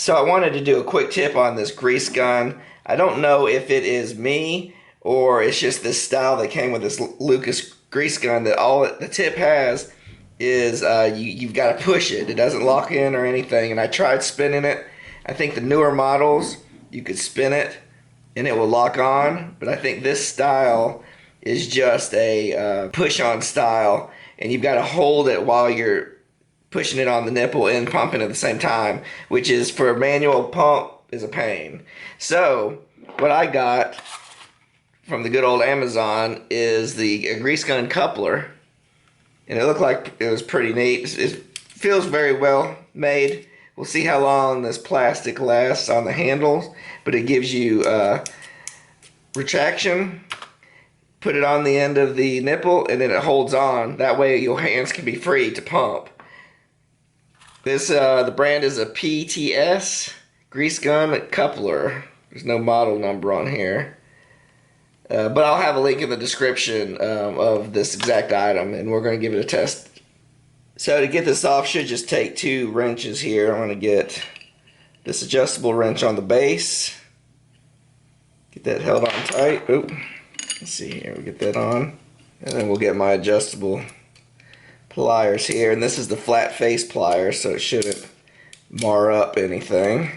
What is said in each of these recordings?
So I wanted to do a quick tip on this grease gun. I don't know if it is me or it's just this style that came with this Lucas grease gun that all the tip has is you've got to push it. It doesn't lock in or anything. And I tried spinning it. I think the newer models, you could spin it and it will lock on. But I think this style is just a push-on style. And you've got to hold it while you're pushing it on the nipple and pumping at the same time, which is for a manual pump is a pain. So what I got from the good old Amazon is the grease gun coupler, and it looked like it was pretty neat. It feels very well made. We'll see how long this plastic lasts on the handles, but it gives you retraction. Put it on the end of the nipple and then it holds on. That way your hands can be free to pump. This the brand is a PTS grease gun coupler. There's no model number on here, but I'll have a link in the description of this exact item, and we're going to give it a test. So to get this off, should just take 2 wrenches here. I'm going to get this adjustable wrench on the base. Get that held on tight. Oop. Let's see here. We get that on, and then we'll get my adjustable pliers here, and this is the flat face pliers, so it shouldn't mar up anything.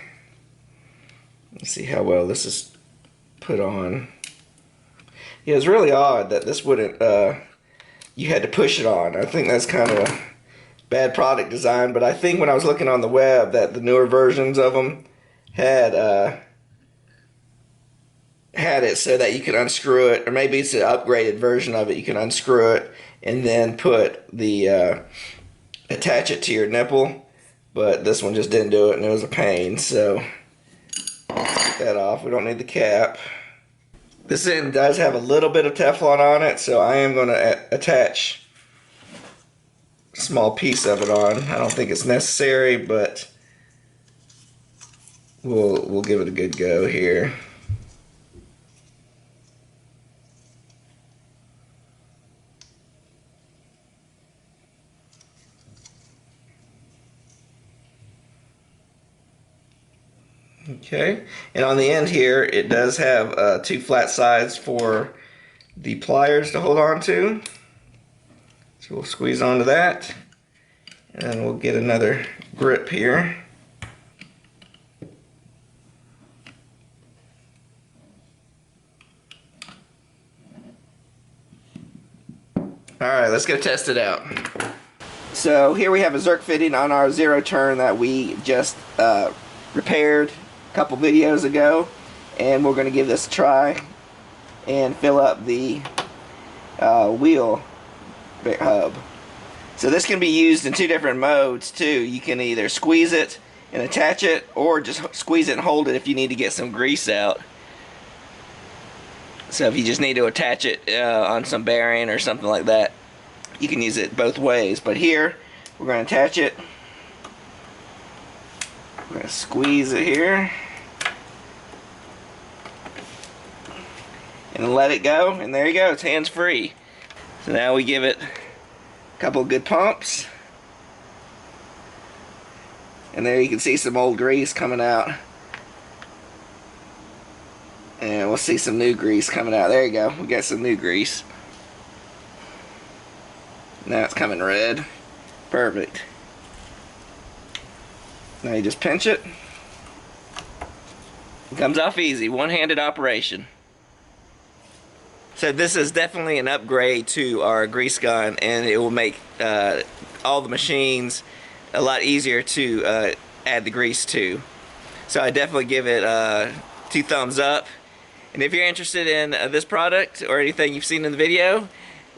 Let's see how well this is put on. Yeah, it's really odd that this wouldn't you had to push it on. I think that's kind of a bad product design, but I think when I was looking on the web that the newer versions of them had it so that you could unscrew it, or maybe it's an upgraded version of it. You can unscrew it and then put the attach it to your nipple, but this one just didn't do it and it was a pain. So take that off. We don't need the cap. This end does have a little bit of Teflon on it, so I am going to attach a small piece of it on. I don't think it's necessary, but we'll give it a good go here. Okay, and on the end here it does have 2 flat sides for the pliers to hold on to. So we'll squeeze onto that, and then we'll get another grip here. Alright, let's go test it out. So here we have a Zerk fitting on our 0 turn that we just repaired couple videos ago, and we're going to give this a try and fill up the wheel hub. So this can be used in 2 different modes too. You can either squeeze it and attach it, or just squeeze it and hold it if you need to get some grease out. So if you just need to attach it on some bearing or something like that, you can use it both ways. But here we're going to attach it. We're going to squeeze it here and let it go, and there you go, it's hands free. So now we give it a couple of good pumps, and there you can see some old grease coming out, and we'll see some new grease coming out. There you go, we got some new grease. Now it's coming red. Perfect. Now you just pinch it. It comes off easy, one-handed operation. So this is definitely an upgrade to our grease gun, and it will make all the machines a lot easier to add the grease to. So I definitely give it 2 thumbs up. And if you're interested in this product or anything you've seen in the video,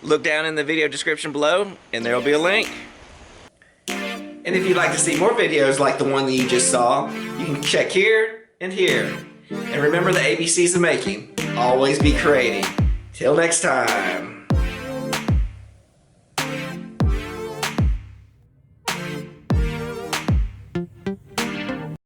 look down in the video description below and there will be a link. And if you'd like to see more videos like the one that you just saw, you can check here and here. And remember the ABCs of making. Always be creating. Till next time.